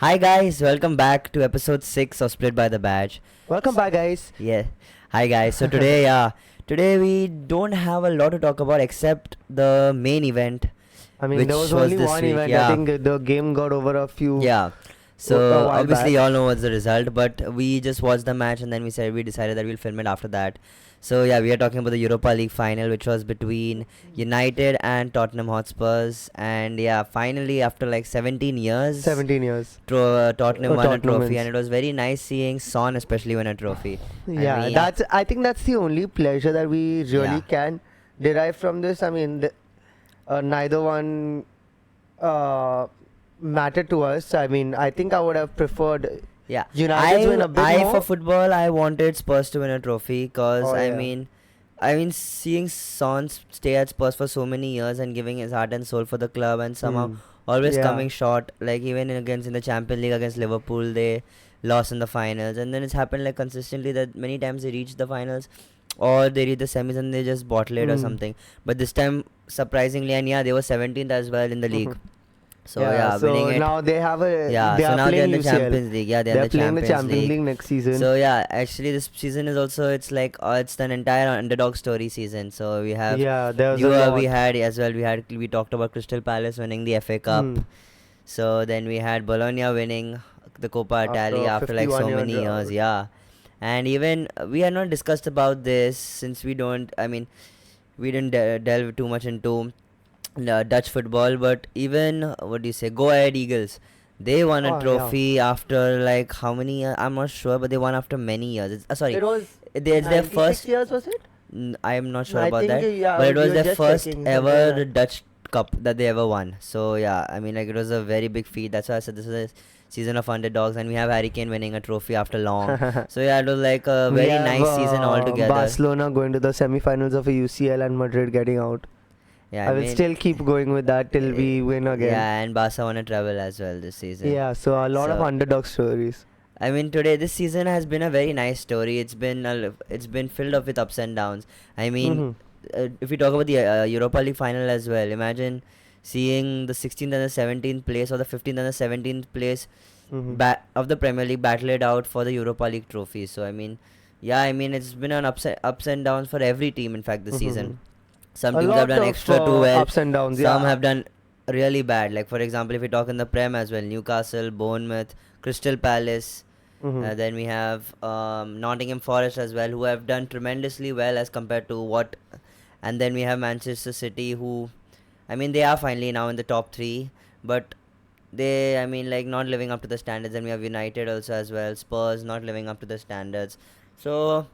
Hi guys, welcome back to episode 6 of Split by the Badge. Welcome back, guys. Yeah. Hi guys. So today we don't have a lot to talk about except the main event. I mean, Which there was was only this one week, event. yeah. I think the game got over a few Yeah. a So while obviously back. y'all know what's the result, but we just watched the match and then we decided that we'll film it after that. So yeah, we are talking about the Europa League final, which was between United and Tottenham Hotspurs, and yeah, finally after like 17 years, 17 years. Tottenham won a Tottenham trophy, wins. and it was very nice seeing Son especially win a trophy. Yeah, mean- I think that's the only pleasure that we really Yeah. can derive from this. I mean, neither one mattered to us. I mean, I think I would have preferred Yeah, United's win a bit I more. for football I wanted Spurs to win a trophy because Oh, yeah. I mean seeing Son stay at Spurs for so many years and giving his heart and soul for the club and somehow always Yeah. coming short, like even in the Champions League against Liverpool they lost in the finals, and then it's happened like consistently that many times they reach the finals or they reach the semis and they just bottle it or Mm. something. But this time surprisingly, and yeah, they were 17th as well in the league. So yeah, so winning it. now they have a. Yeah, they so are now they're in playing the UCL. Champions League. Yeah, they're They're in the playing the Champions Champions League. League next season. So yeah, actually this season is also it's like it's an entire underdog story season. So we have Yeah, there was a lot. we had as well. We talked about Crystal Palace winning the FA Cup. Hmm. So then we had Bologna winning the Coppa After Italia after like so 51 many year years. drought. Yeah, and even we had not discussed about this since we don't. I mean, we didn't delve too much into Dutch football, but even what do you say? Go Ahead Eagles. They won Oh, a yeah. trophy after like how many? I'm not sure, but they won after many years. Sorry, It was it's their 96 first. years, was it? I am not sure I about think, that, yeah, but it we was were their just first checking ever something like Dutch Cup that they ever won. So yeah, I mean like it was a very big feat. That's why I said this is a season of underdogs, and we have Harry Kane winning a trophy after long. So yeah, it was like a We very have, nice season altogether. Barcelona going to the semi-finals of a UCL and Madrid getting out. Yeah, I will still keep going with that till we win again. Yeah, and Barca won a treble as well this season. Yeah, so a lot of So- underdog stories. I mean, this season has been a very nice story. It's been filled up with ups and downs. I mean, if we talk about the Europa League final as well, imagine seeing the 16th and the 17th place or the 15th and the 17th place of the Premier League battle it out for the Europa League trophy. So I mean, yeah, I mean it's been an ups and downs for every team. In fact, this season, some A teams lot have done of extra too well. ups and downs. Some Yeah. have done really bad. Like for example, if we talk in the Prem as well, Newcastle, Bournemouth, Crystal Palace. Then we have Nottingham Forest as well, who have done tremendously well as compared to what. And then we have Manchester City, who, I mean, they are finally now in the top three, but they, I mean, like not living up to the standards. And we have United also as well, Spurs not living up to the standards. So,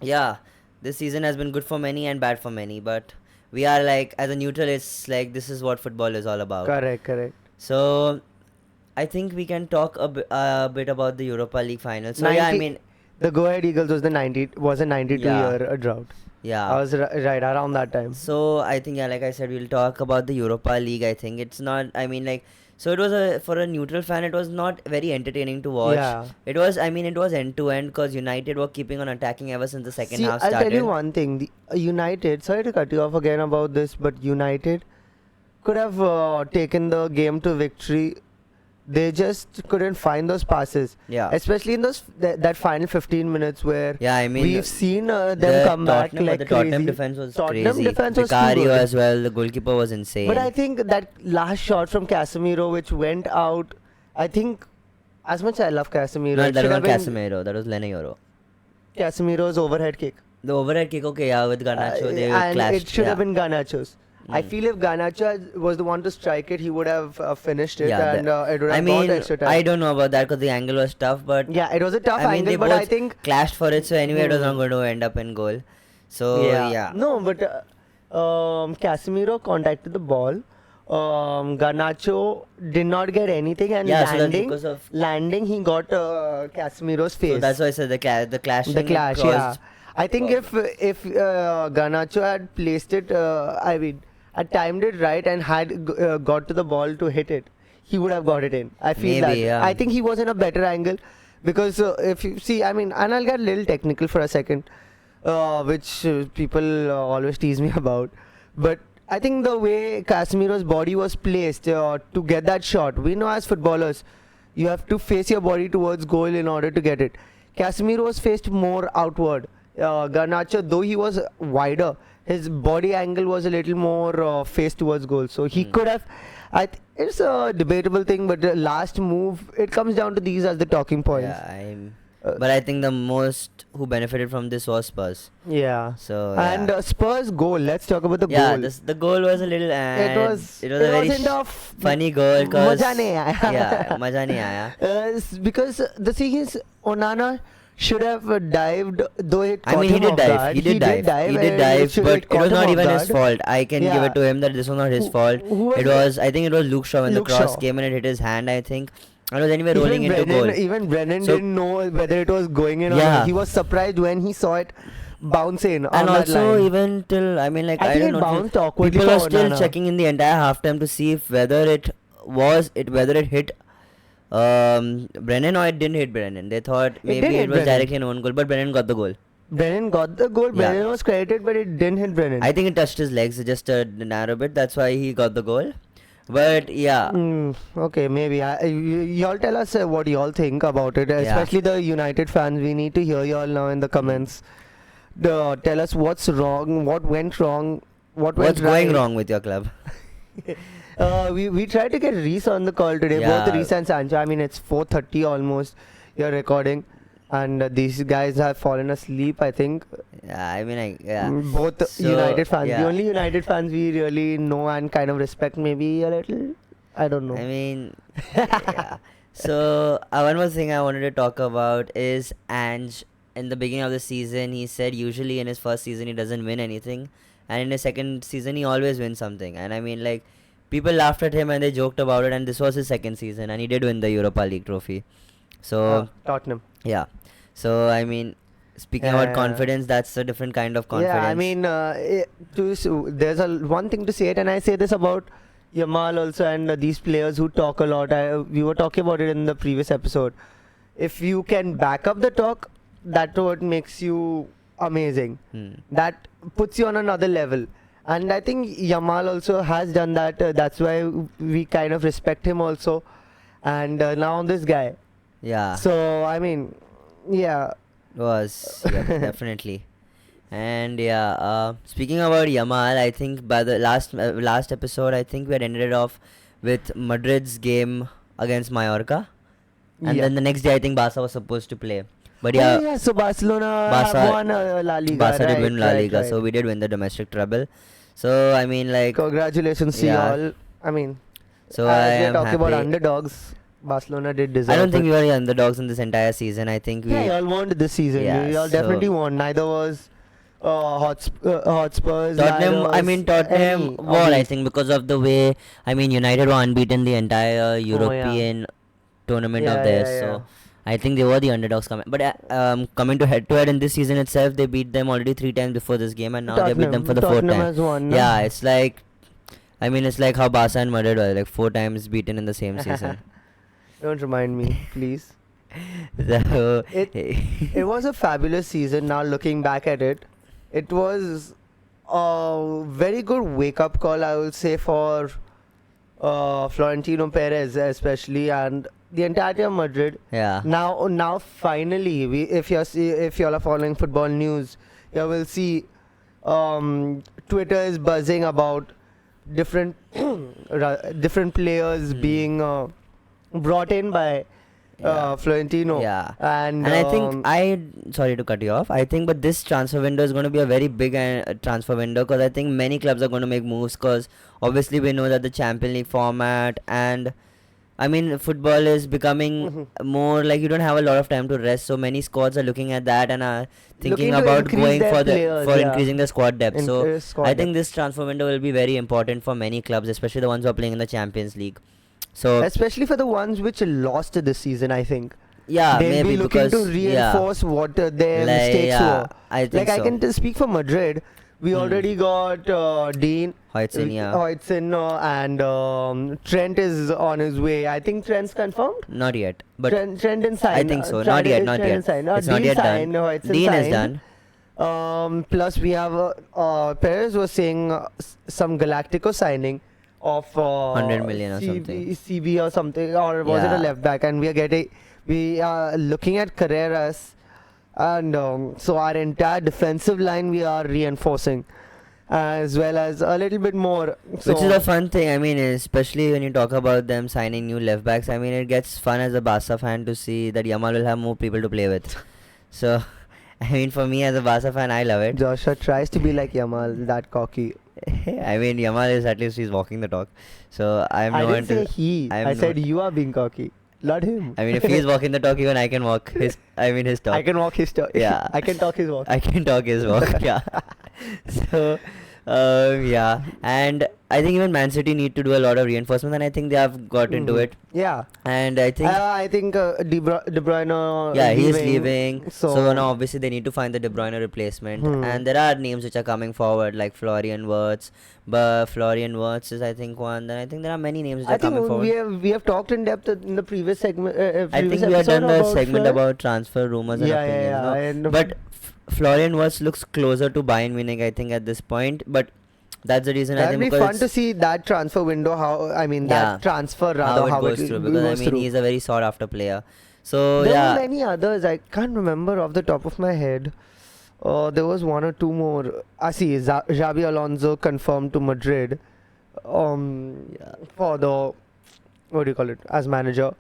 yeah, this season has been good for many and bad for many, but we are like, as a neutral, it's like this is what football is all about. Correct. So, I think we can talk a bit about the Europa League final. So yeah, I 90 mean, The Go Ahead Eagles was a 92 Yeah. year drought. yeah. I was right around that time. So I think yeah, like I said, we'll talk about the Europa League. I think it's not. I mean, like, so it was for a neutral fan, it was not very entertaining to watch. Yeah. It was. I mean, it was end to end because United were keeping on attacking ever since the second See, half I'll started. tell you one thing. The United, sorry to cut you off again about this, but United could have taken the game to victory. They just couldn't find those passes, Yeah. especially in that final 15 minutes where Yeah, I mean, we've seen them the come back Tottenham, like the Tottenham crazy. defense was Tottenham crazy. defense was too Vicario good. as well. The goalkeeper was insane. But I think that last shot from Casemiro, which went out, I think, as much as I love Casemiro, no, it that should was not have been Casemiro. That was Leneyoro. Casemiro's overhead kick. The overhead kick, okay, yeah, with Garnacho, they And clashed. it should have been Garnacho's. I Mm. feel if Garnacho was the one to strike it, he would have finished it, Yeah, and it would have I gone mean, to extra time. I don't know about that because the angle was tough, but Yeah, it was a tough I mean, angle, they but both I think clashed for it, so anyway, it was not Hmm. going to end up in goal. So yeah, No, but Casemiro contacted the ball. Garnacho did not get anything, and yeah. So that's landing, because of he got Casemiro's face. so that's why I said the clash. The clash, yeah. I think if Garnacho had placed it, I mean, had timed it right and had got to the ball to hit it, he would have got it in. I feel Maybe, that. yeah. I think he was in a better angle because if you see, I mean, and I'll get a little technical for a second, which people always tease me about, but I think the way Casemiro's body was placed to get that shot, we know as footballers You have to face your body towards goal in order to get it. Casemiro was faced more outward. Garnacho, though he was wider, his body angle was a little more faced towards goal. So he could have. It's a debatable thing, but the last move, it comes down to these as the talking points. Yeah, but I think the most who benefited from this was Spurs. Yeah. So And Spurs goal. Let's talk about the yeah, goal. the goal was a little. It was. It was a very funny goal. Cause Maza nahi aaya. Yeah, maza nahi aaya. Because the thing is, Onana should have dived, though it I caught mean, he him did off dive. guard. He did dive, but it was not even his fault. I can give it to him that this was not his fault. It was, I think it was Luke Shaw when the cross came and it hit his hand, I think. And it was anyway rolling into goal. Even Brennan didn't know whether it was going in or not. He was surprised when he saw it bounce in. And also, even till, I mean, like, I don't know. People were still checking in the entire halftime to see if whether it hit Brennan or it didn't hit Brennan. They thought maybe it was directly an own goal, but Brennan got the goal. Brennan got the goal. Brennan was credited, but it didn't hit Brennan. I think it touched his legs just a narrow bit. That's why he got the goal. But yeah. Okay, maybe. Y'all tell us what y'all think about it, especially the United fans. We need to hear y'all now in the comments. Tell us what's wrong, what went wrong, what's going wrong with your club. We tried to get Reese on the call today, both Reese and Sancho. I mean, it's 4:30 almost. You're recording, and these guys have fallen asleep, I think. Yeah, I mean, both United fans. The only United fans we really know and kind of respect, maybe a little. I don't know. I mean, yeah. So one more thing I wanted to talk about is Ange. In the beginning of the season, he said usually in his first season he doesn't win anything, and in his second season he always wins something. And I mean, like, people laughed at him and they joked about it, and this was his second season and he did win the Europa League trophy. So Tottenham. Yeah. So I mean, speaking about confidence, that's a different kind of confidence. Yeah, I mean, there's one thing to say it, and I say this about Yamal also and these players who talk a lot. We were talking about it in the previous episode. If you can back up the talk, that's what makes you amazing. That puts you on another level. And I think Yamal also has done that. That's why we kind of respect him also. And now this guy. Yeah. So, I mean, yeah. Definitely. And speaking about Yamal, I think by the last episode, I think we had ended it off with Madrid's game against Mallorca. And then the next day, I think Barca was supposed to play. But so Barcelona won La Liga. Barca did win La Liga, so we did win the domestic treble. So I mean, like, congratulations to y'all. I mean, so I am talking happy about underdogs. Barcelona did deserve. I don't think we were the underdogs in this entire season. I think y'all won this season. Y'all definitely won. Neither was Hotspurs. Tottenham won. I think because of the way. I mean, United were unbeaten the entire European tournament of theirs. So I think they were the underdogs coming. But coming to head in this season itself, they beat them already 3 times before this game, and now they beat them for the 4th time. Has won, yeah, it's like, I mean, it's like how Barca and Madrid were like 4 times beaten in the same season. Don't remind me, please. So it was a fabulous season. Now looking back at it, it was a very good wake-up call, I would say, for Florentino Perez especially, and the entirety of Madrid. Yeah. Now finally, if y'all are following football news, you will see Twitter is buzzing about different players being brought in by Florentino. Yeah. And I think sorry to cut you off. I think, but this transfer window is going to be a very big transfer window, because I think many clubs are going to make moves, because obviously we know that the Champions League format, and I mean, football is becoming more like you don't have a lot of time to rest. So many squads are looking at that and are thinking about going for increasing the squad depth. So I think this transfer window will be very important for many clubs, especially the ones who are playing in the Champions League. So especially for the ones which lost this season, I think. Yeah, they'll maybe be looking because to reinforce what their mistakes were. I think I can speak for Madrid. We already got Dean, Hoytson, and Trent is on his way. I think Trent's confirmed. Not yet, but Trent didn't sign. I think so. Not yet. It's not yet done. Dean is done. Plus we have Perez was saying some Galactico signing. of 100 million or something. CB or something, or was it a Yeah. left back? And we are looking at Carreras, and so our entire defensive line we are reinforcing, as well as a little bit more. So Which is a fun thing. I mean, especially when you talk about them signing new left backs. I mean, it gets fun as a Barca fan to see that Yamal will have more people to play with. So, I mean, for me as a Barca fan, I love it. Joshua tries to be like Yamal, that cocky. I mean, Yamal is at least he's walking the talk. So I'm I no didn't one say to. he. I'm I no- said you are being cocky, not him. I mean, if he's walking the talk, even I can walk his. I mean, his talk. I can walk his talk. Yeah. I can talk his walk. I can talk his walk. Yeah. So, yeah, and I think even Man City need to do a lot of reinforcement, and I think they have got into it. Yeah. And I think I think De Bruyne. yeah, he's leaving. So, So, now obviously they need to find the De Bruyne replacement, Hmm. and there are names which are coming forward like Florian Wirtz. But Florian Wirtz is I think one. Then I think there are many names which I are think coming forward. we have talked in depth in the previous segment. I Previous think we had done episode the segment Fleur. about transfer rumors and Yeah, opinions. No? and But Florian Wirtz looks closer to Bayern Munich, I think, at this point. But that's the reason I that'd think be because fun to see that transfer window. How I mean Yeah. that transfer rather how it goes through. Because I mean, through. he's a very sought after player. So There yeah, were many others. I can't remember off the top of my head. There was one or two more. I see. Xabi Alonso confirmed to Madrid. Yeah. For the what do you call it as manager.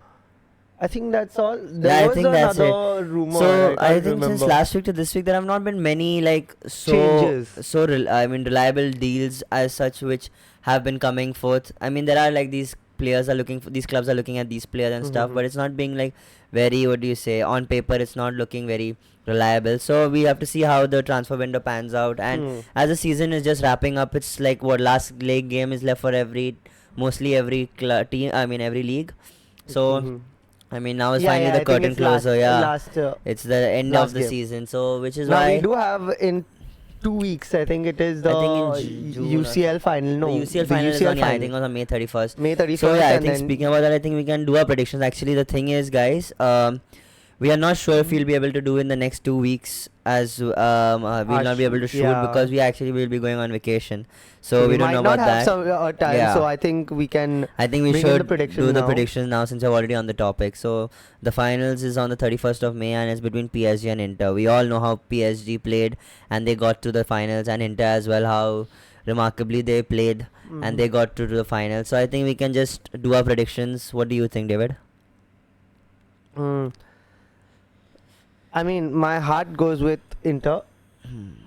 I think that's all. There Yeah, I was think that's it. another rumor. So I can't think since remember. last week to this week, there have not been many like Changes. I mean reliable deals as such which have been coming forth. I mean there are like these players are looking for these clubs are looking at these players and stuff, Mhm. but it's not being like very what do you say on paper. It's not looking very reliable. So we have to see how the transfer window pans out. And Hmm. as the season is just wrapping up, it's like what last league game is left for mostly every team. I mean every league. So. Mhm. I mean, now is Yeah, finally yeah, the I think curtain it's closer. Yeah, Last, it's the end last of the game. season, so which is now why we do have in 2 weeks. I think it is the I think in June or UCL final. No, the UCL the final is UCL on, yeah, I think on May 31st. May 31st. So yeah, I and think then speaking about that, I think we can do our predictions. Actually, the thing is, guys, we are not sure if we'll be able to do in the next 2 weeks, as we'll not be able to shoot yeah. because we actually will be going on vacation. So we don't might know not about have that. some time. Yeah. So I think we can. I think we bring in the should prediction do the now. predictions now since we're already on the topic. So the finals is on the 31st of May and it's between PSG and Inter. We all know how PSG played and they got to the finals, and Inter as well, how remarkably they played and they got to the finals. So I think we can just do our predictions. What do you think, David? Mm. I mean, my heart goes with Inter,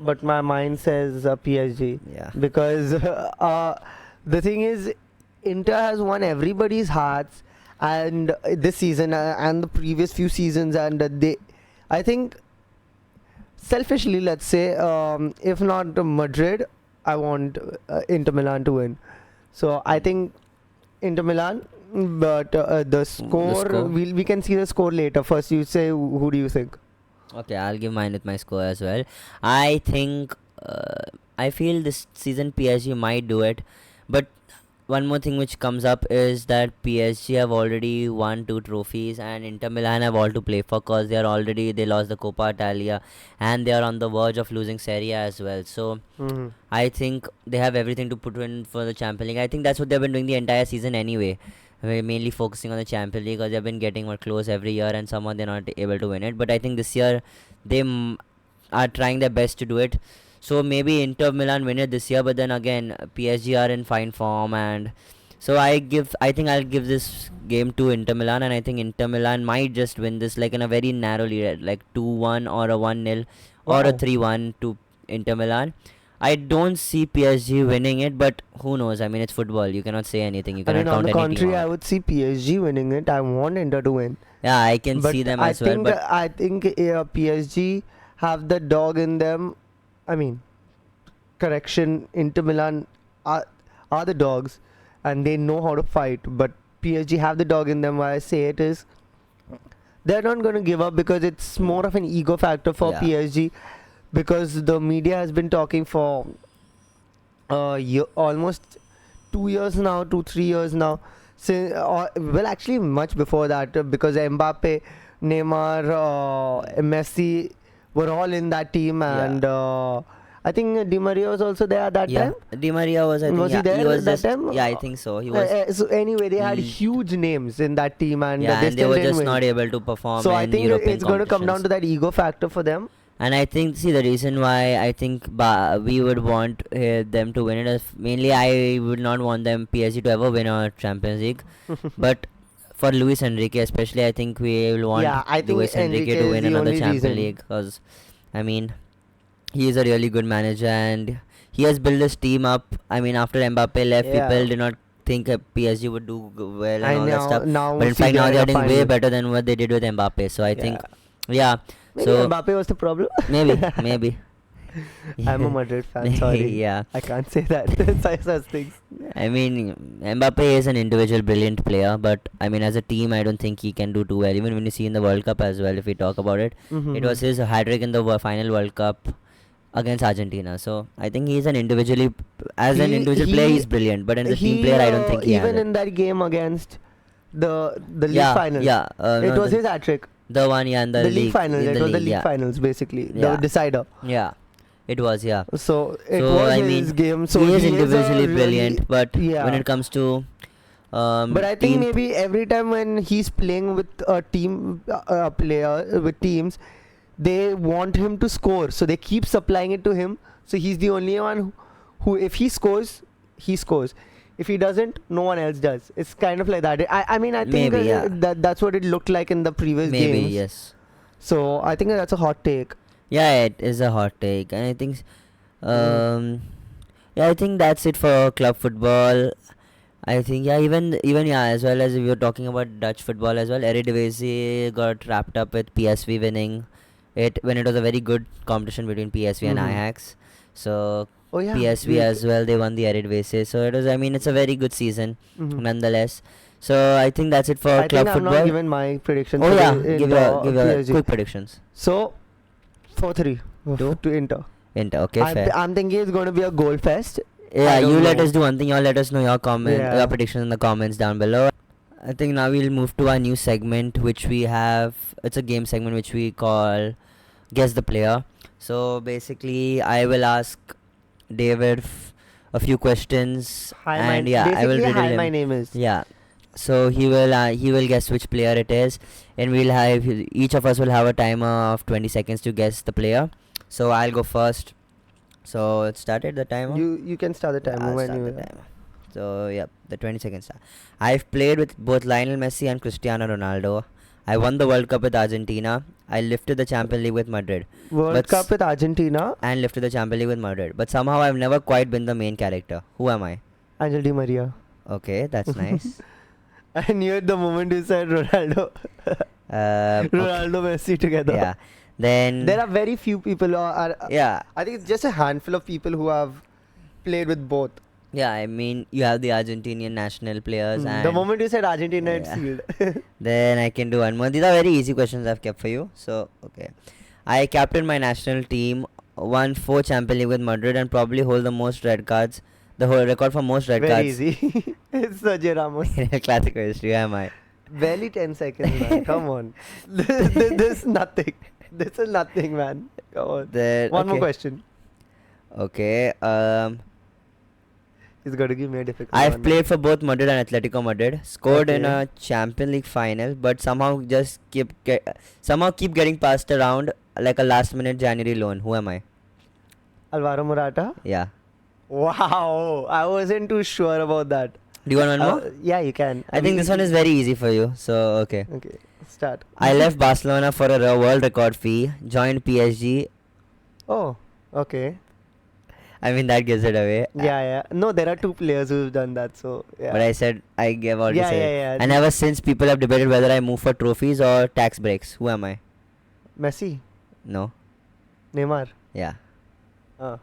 but my mind says PSG. Yeah. Because the thing is, Inter has won everybody's hearts, and this season and the previous few seasons, and I think, selfishly, let's say, if not Madrid, I want Inter Milan to win. So I think Inter Milan, but the score, score? we can see the score later. First, you say who do you think? Okay, I'll give mine with my score as well. I think I feel this season PSG might do it, but one more thing which comes up is that PSG have already won 2 trophies and Inter Milan have all to play for because they lost the Coppa Italia and they are on the verge of losing Serie A as well. So Mhm. I think they have everything to put in for the Champions League. I think that's what they've been doing the entire season anyway. We're mainly focusing on the Champions League because they've been getting more close every year and somehow they're not able to win it. But I think this year they are trying their best to do it. So maybe Inter Milan win it this year, but then again PSG are in fine form, and so I think I'll give this game to Inter Milan, and I think Inter Milan might just win this like in a very narrow lead, like 2-1 or a 1-0 or a Wow. 3-1 to Inter Milan. I don't see PSG winning it, but who knows? I mean, it's football. You cannot say anything. You I cannot mean, on count the any team contrary, I out. would see PSG winning it. I want Inter to win. Yeah, I can But see them I as well. think But I think PSG have the dog in them. I mean, correction, Inter Milan are the dogs, and they know how to fight. But PSG have the dog in them. Why I say it is, they're not going to give up because it's more of an ego factor for Yeah. PSG. Because the media has been talking for almost 2 years now, 3 years now. Well, actually, much before that, because Mbappe, Neymar, Messi were all in that team, and I think Di Maria was also there at that Yeah, time. Di Maria was. I think Was he yeah, there he was at that just. time? Yeah, I think so. He was. So anyway, they had Mm. huge names in that team, and Yeah, they and they still were didn't just win. not able to perform So I in think European it's going to come down competitions. to that ego factor for them. And I think, see, the reason why I think we would want them to win it is mainly I would not want them PSG to ever win a Champions League, but for Luis Enrique especially, I think we will want Yeah, I think Luis Enrique Enrique to is win the another only Champions reason. League because, I mean, he is a really good manager and he has built his team up. I mean, after Mbappe left, Yeah. people did not think PSG would do well and I all that know stuff. now. But in see, fact, they're now in they are a doing way final. better than what they did with Mbappe. So I think, yeah. Maybe So Mbappe was the problem. maybe. I'm a Madrid fan. Sorry. Yeah. I can't say that. Such things. I mean, Mbappe is an individual brilliant player, but I mean, as a team, I don't think he can do too well. Even when you see in the World Cup as well, if we talk about it, it was his hat-trick in the final World Cup against Argentina. So I think he's an individually, as an individual player, he's brilliant. But as a team player, I don't think he has even it. in that game against the league Yeah, finals. yeah. It no, was his hat trick. the one, yeah, in the League finals. in It the was the league, league yeah. finals, basically. Yeah. The decider. Yeah, it was, yeah. So it So, was I his mean, game. So he is a individually really- brilliant, but yeah. when it comes to But I think team, maybe every time when he's playing with a team player with teams, they want him to score, so they keep supplying it to him. So he's the only one who if he scores, he scores. If he doesn't, no one else does. It's kind of like that. I mean, I think Maybe, yeah. that's what it looked like in the previous maybe, games. yes. So I think that's a hot take. Yeah, it is a hot take, and I think, yeah, I think that's it for club football. I think, yeah, even yeah, as well as we were talking about Dutch football as well. Eredivisie got wrapped up with PSV winning it when it was a very good competition between PSV and Mhm. Ajax. So Oh yeah, PSV as well, they won the Eredivisie. So it was, I mean, it's a very good season Mhm. nonetheless. So I think that's it for I club think I've not football. given my predictions. Oh for yeah, the give Inter your PSG. quick predictions. So 4-3 Two? to Inter. Inter, okay, fair. I'm thinking it's going to be a goal fest. Yeah, I don't you let know. us do one thing. Y'all let us know your Yeah. your predictions in the comments down below. I think now we'll move to our new segment, which we have. It's a game segment which we call Guess the Player. So basically, I will ask David a few questions, Hi, and yeah, I will basically, riddle hi, him. my name is. Yeah. So he will guess which player it is, and we'll have each of us will have a timer of 20 seconds to guess the player. So I'll go first. So it started the timer. You can start the timer I'll when start you. the timer. So yeah, the 20 seconds. I've played with both Lionel Messi and Cristiano Ronaldo. I won the World Cup with Argentina. I lifted the Champions League with Madrid. World But Cup with Argentina. And lifted the Champions League with Madrid. But somehow I've never quite been the main character. Who am I? Angel Di Maria. Okay, that's nice. I knew it the moment you said Ronaldo. Okay. Ronaldo Messi together. Yeah. Then There are very few people. yeah. I think it's just a handful of people who have played with both. Yeah, I mean, you have the Argentinian national players, and The moment you said Argentina, it's Yeah. sealed. then I can do one more. These are very easy questions I've kept for you. So, okay. I captained my national team, won 4 Champions League with Madrid, and probably hold the most red cards, the whole record for most red Very cards easy. It's Sergio Ramos. in classical history. Who am I? Barely 10 seconds, man. Come on. This is nothing. This is nothing, man. Come on. Then, One more okay. question. Okay. He's got to give me a difficult I've one. played for both Madrid and Atletico Madrid. Scored in Okay. a Champions League final, but somehow just keep getting passed around like a last-minute January loan. Who am I? Alvaro Morata. Yeah. Wow. I wasn't too sure about that. Do you want one more? Yeah, you can. I think this one is very easy for you. So okay. Okay. Start. I left Barcelona for a world record fee. Joined PSG. Oh, okay. I mean that gives it away. Yeah. No, there are 2 players who've done that. So, yeah. But I said I gave already Yeah, said it. yeah. And ever since people have debated whether I move for trophies or tax breaks. Who am I? Messi. No. Neymar. Yeah. Uh.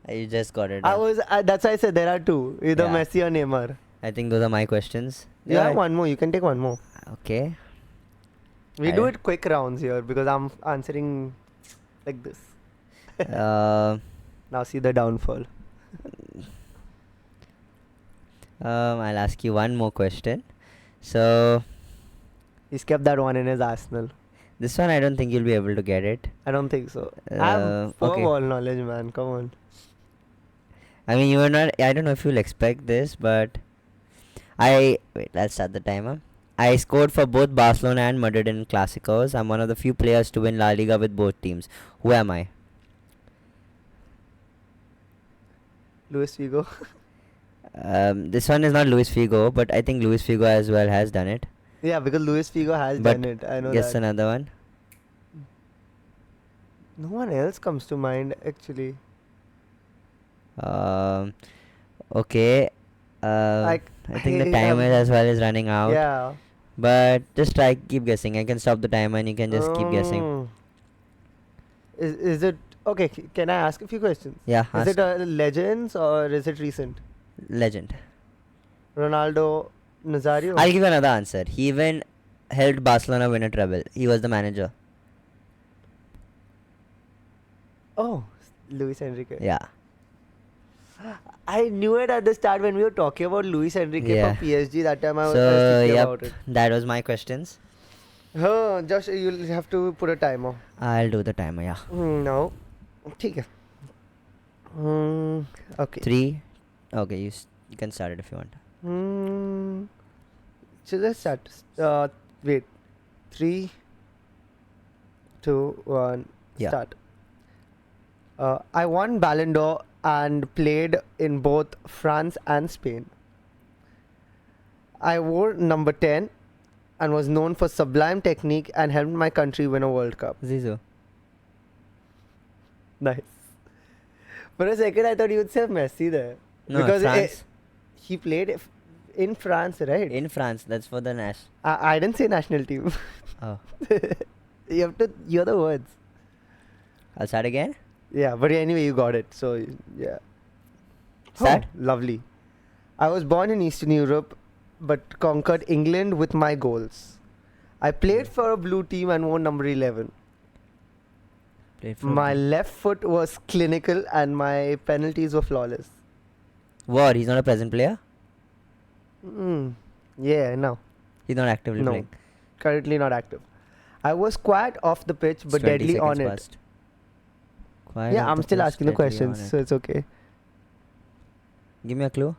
You just got it. That's why I said there are 2. Either Yeah. Messi or Neymar. I think those are my questions. You have one more. You can take one more. Okay. We do it quick rounds here because I'm answering like this. Now see the downfall. I'll ask you one more question. So He's kept that one in his arsenal. This one I don't think you'll be able to get it. I don't think so. I have poor Okay. ball knowledge, man. Come on. I mean, you are not. I don't know if you'll expect this, but wait. Let's start the timer. I scored for both Barcelona and Madrid in Clásicos. I'm one of the few players to win La Liga with both teams. Who am I? Luis Figo. This one is not Luis Figo, but I think Luis Figo as well has done it. Yeah, because Luis Figo has But done it. I know guess that. another one. No one else comes to mind, actually. Okay. I think the timer as well is running out. Yeah. But just try, keep guessing. I can stop the timer and you can just keep guessing. Is it okay? Can I ask a few questions? Yeah, Is ask. it legends or is it recent? Legend. Ronaldo Nazario. I'll give you another answer. He even helped Barcelona win a treble. He was the manager. Oh, Luis Enrique. Yeah. I knew it at the start when we were talking about Luis Enrique Yeah. for PSG. That time I was So, thinking yep, about it. that was my questions. Josh, you'll have to put a timer. I'll do the timer, yeah. No. ठीक है. Okay. 3. Okay, you can start it if you want. So let's start. Wait. 3, 2, 1. Yeah. Start. I won Ballon d'Or and played in both France and Spain. I wore number 10 and was known for sublime technique and helped my country win a World Cup. Zizou. Nice. For a second, I thought you would say Messi there. No, because France. he played in France, right? In France, that's for the Nash. I didn't say national team. Oh. You have to hear the words. I'll start again. Yeah, but anyway, you got it. So, yeah. Start. Oh, lovely. I was born in Eastern Europe, but conquered England with my goals. I played for a blue team and won number 11. Played for My left foot was clinical and my penalties were flawless. What? He's not a present player? Yeah, no. He's not actively No. playing. Currently not active. I was quiet off the pitch, It's but 20 deadly on seconds it. past. Quiet Yeah, off I'm the still pitch, asking the deadly questions, on it. so it's okay. Give me a clue.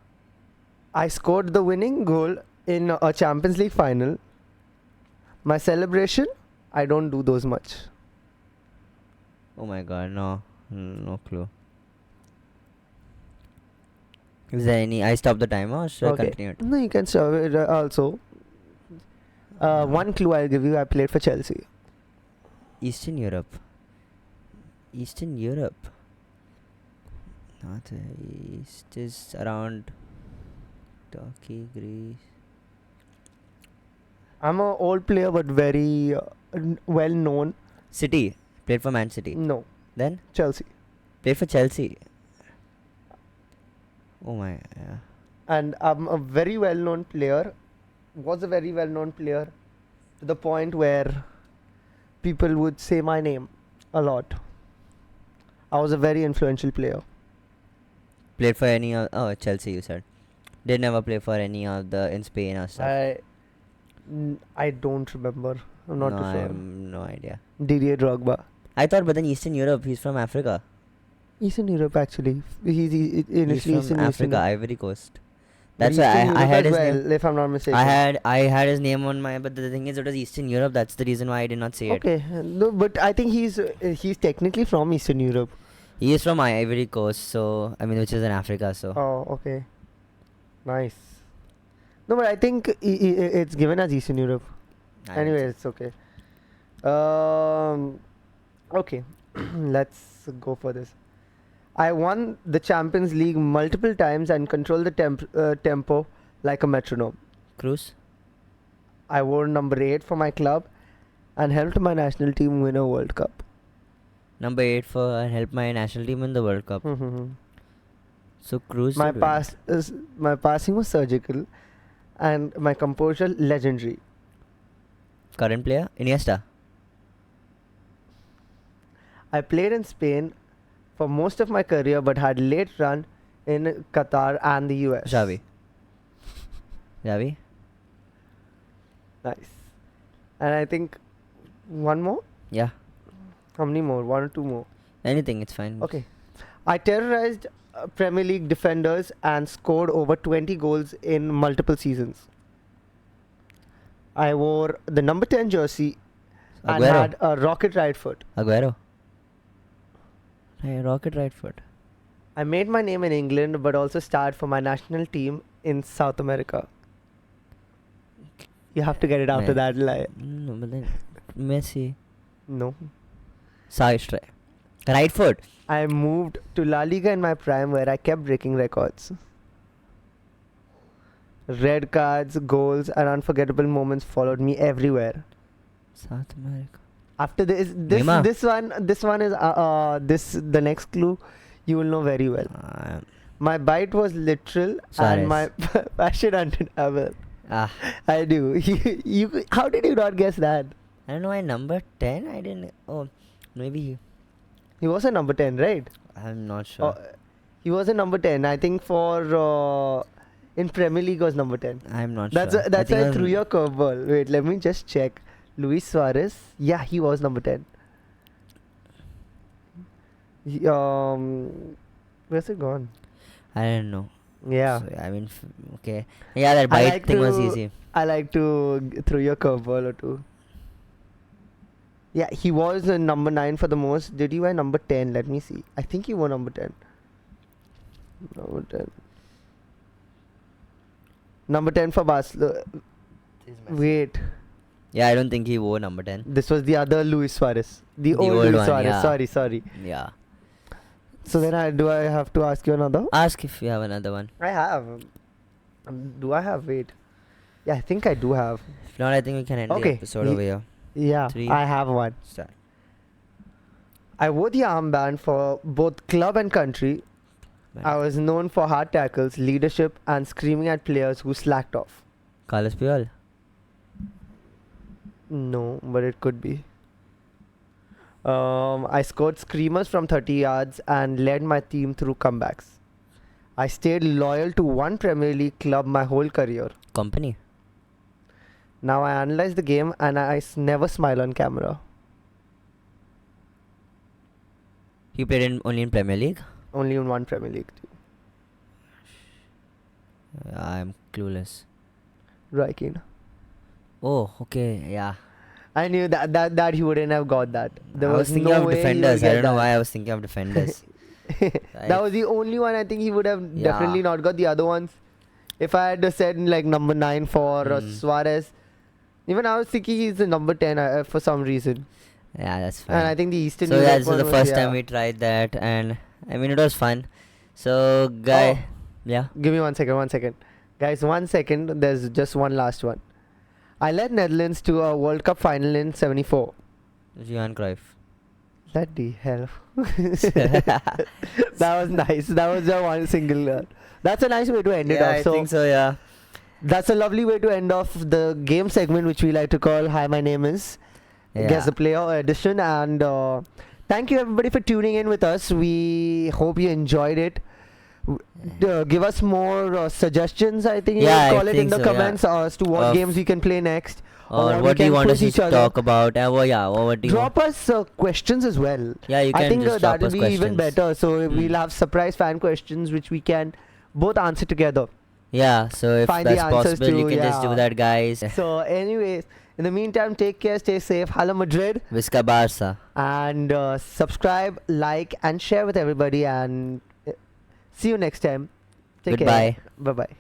I scored the winning goal in a Champions League final. My celebration, I don't do those much. Oh my god, no. No clue. Is there any... I stop the timer or should I continue it? No, you can serve it also. One clue I'll give you, I played for Chelsea. Eastern Europe. Eastern Europe. North East is around Turkey, Greece. I'm an old player but very well known. City. Played for Man City. No, Then Chelsea. played for Chelsea. Oh my. Yeah. And I'm a very well known player. Was a very well known player to the point where people would say my name a lot. I was a very influential player. Played for any of... Oh, Chelsea you said. Did never play for any of the... In Spain or stuff. I don't remember. I'm not no, too I sure. have no idea. Didier Drogba. I thought, but then Eastern Europe, he's from Africa. Eastern Europe actually. He's He's initially from Eastern Africa, Europe. Ivory Coast. But That's why Eastern I Europe had as his well, name. if I'm not mistaken. I had his name on my... But the thing is, it was Eastern Europe. That's the reason why I did not say it. Okay, no, but I think he's technically from Eastern Europe. He is from Ivory Coast, so... I mean, which is in Africa, so... Oh, okay. Nice. No, but I think it's given as Eastern Europe. I don't Anyway, think- it's okay. Okay, let's go for this. I won the Champions League multiple times and controlled the tempo like a metronome. Cruz? I wore number 8 for my club and helped my national team win a World Cup. Number 8 for... help my national team in the World Cup. So, Cruz... my passing was surgical and my composure legendary. Current player? Iniesta? I played in Spain for most of my career but had late run in Qatar and the US. Xavi? Nice. And I think One more? Yeah. How many more? One or two more? Anything, it's fine. Okay. I terrorized Premier League defenders and scored over 20 goals in multiple seasons. I wore the number 10 jersey and Aguero. had a rocket right foot. Aguero. Hey, rocket right foot. I made my name in England but also starred for my national team in South America. You have to get it after that lie. No, but then Messi. No. Side strike. Right foot. I moved to La Liga in my prime where I kept breaking records. Red cards, goals, and unforgettable moments followed me everywhere. South America. After this Neymar. this one is the next clue you will know very well. My bite was literal and my passion undeniable. I do. You how did you not guess that? I don't know why number 10. I didn't. Oh, maybe He was a number 10, right? I'm not sure. He was a number 10. I think for in Premier League was number 10. I'm not That's sure. that's why I threw your curveball. Wait, let me just check. Luis Suarez. Yeah, he was number 10. Where's it gone? I don't know. Yeah. So, I mean, okay. Yeah, that bite thing was easy. I like to throw your curveball or two. Yeah, he was number 9 for the most. Did he wear number 10? Let me see. I think he wore number 10. Number 10. Number 10 for Barcelona. Wait. Yeah, I don't think he wore number 10. This was the other Luis Suarez. The old old Luis one, Suarez. yeah. Sorry. Yeah. So then do I have to ask you another? Ask if you have another one. I have. Do I have? Wait. Yeah, I think I do have. If not, I think we can end the episode over here. Yeah, 3. I have one. Start. I wore the armband for both club and country. I was known for hard tackles, leadership, and screaming at players who slacked off. Carlos Puyol. No, but it could be. I scored screamers from 30 yards and led my team through comebacks. I stayed loyal to one Premier League club my whole career. Company. Now I analyze the game and I never smile on camera. He played only in Premier League? Only in one Premier League team. I'm clueless. Right. Oh, okay, yeah. I knew that he wouldn't have got that. I was thinking no of way he defenders. would I get don't know that. why I was thinking of defenders. That was the only one I think he would have Yeah. definitely not got. The other ones, if I had said like number 9 for Suarez, even I was thinking he's the number 10 for some reason. Yeah, that's fine. And I think the Eastern So Europe that's one the was, first time we tried that, and I mean it was fun. So yeah. Give me 1 second. Guys, 1 second. There's just one last one. I led Netherlands to a World Cup final in '74. Johan Cruyff. Bloody hell. That was nice. That was the one single. That's a nice way to end it off. I think so, yeah. That's a lovely way to end off the game segment, which we like to call Hi, My Name Is. Guess the Player edition. And thank you everybody for tuning in with us. We hope you enjoyed it. Give us more suggestions, I think you can call it in the comments as to what games we can play next. Or what do you want us to talk about? Or what do you drop us questions as well. Yeah, you can. I think just that drop will us be questions. even better. So we'll have surprise fan questions which we can both answer together. Yeah, so if Find the that's answers possible, you to, can just do that, guys. So anyways, in the meantime, take care, stay safe. Hala Madrid. Visca Barca. And subscribe, like, and share with everybody. And see you next time. Take Goodbye. care. Bye-bye.